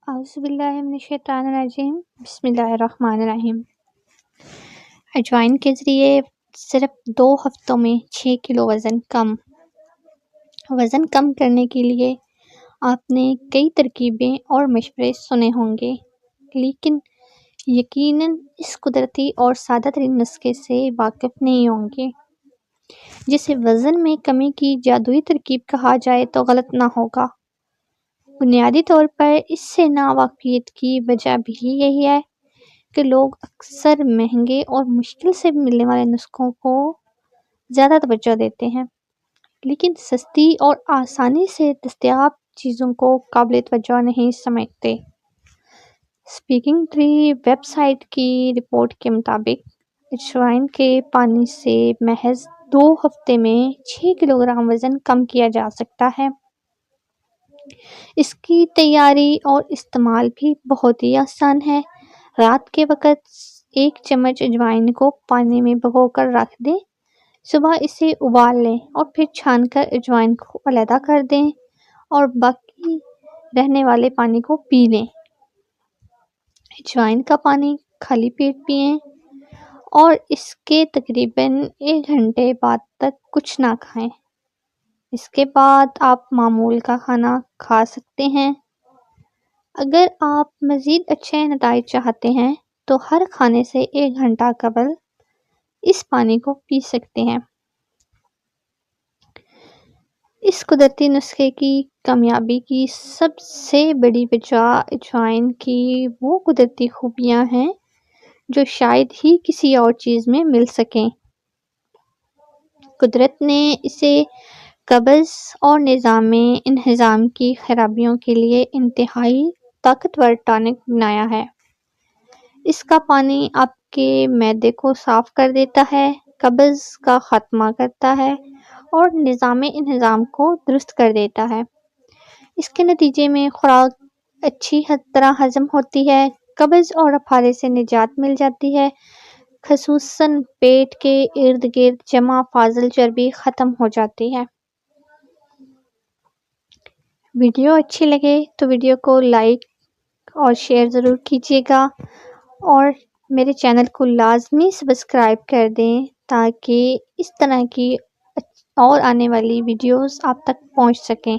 اعوذ باللہ من الشیطان الرجیم بسم اللہ الرحمن الرحیم۔ اجوائن کے ذریعے صرف 2 ہفتوں میں 6 کلو وزن کم کرنے کے لیے آپ نے کئی ترکیبیں اور مشورے سنے ہوں گے، لیکن یقیناً اس قدرتی اور سادہ ترین نسخے سے واقف نہیں ہوں گے، جسے وزن میں کمی کی جادوئی ترکیب کہا جائے تو غلط نہ ہوگا۔ بنیادی طور پر اس سے ناواقفیت کی وجہ بھی یہی ہے کہ لوگ اکثر مہنگے اور مشکل سے ملنے والے نسخوں کو زیادہ توجہ دیتے ہیں، لیکن سستی اور آسانی سے دستیاب چیزوں کو قابل توجہ نہیں سمجھتے۔ اسپیکنگ ٹری ویب سائٹ کی رپورٹ کے مطابق اجوائن کے پانی سے محض 2 ہفتے میں 6 کلو گرام وزن کم کیا جا سکتا ہے۔ اس کی تیاری اور استعمال بھی بہت ہی آسان ہے۔ رات کے وقت 1 چمچ اجوائن کو پانی میں بھگو کر رکھ دیں، صبح اسے ابال لیں اور پھر چھان کر اجوائن کو علیحدہ کر دیں اور باقی رہنے والے پانی کو پی لیں۔ اجوائن کا پانی خالی پیٹ پئیں اور اس کے تقریباً 1 گھنٹے بعد تک کچھ نہ کھائیں۔ اس کے بعد آپ معمول کا کھانا کھا سکتے ہیں۔ اگر آپ مزید اچھے نتائج چاہتے ہیں تو ہر کھانے سے 1 گھنٹہ قبل اس پانی کو پی سکتے ہیں۔ اس قدرتی نسخے کی کامیابی کی سب سے بڑی وجہ اجوائن کی وہ قدرتی خوبیاں ہیں جو شاید ہی کسی اور چیز میں مل سکیں۔ قدرت نے اسے قبض اور نظام انہضام کی خرابیوں کے لیے انتہائی طاقتور ٹانک بنایا ہے۔ اس کا پانی آپ کے معدے کو صاف کر دیتا ہے، قبض کا خاتمہ کرتا ہے اور نظام انہضام کو درست کر دیتا ہے۔ اس کے نتیجے میں خوراک اچھی طرح ہضم ہوتی ہے، قبض اور اپھالے سے نجات مل جاتی ہے، خصوصاً پیٹ کے ارد گرد جمع فاضل چربی ختم ہو جاتی ہے۔ ویڈیو اچھی لگے تو ویڈیو کو لائک اور شیئر ضرور کیجیے گا اور میرے چینل کو لازمی سبسکرائب کر دیں تاکہ اس طرح کی اور آنے والی ویڈیوز آپ تک پہنچ سکیں۔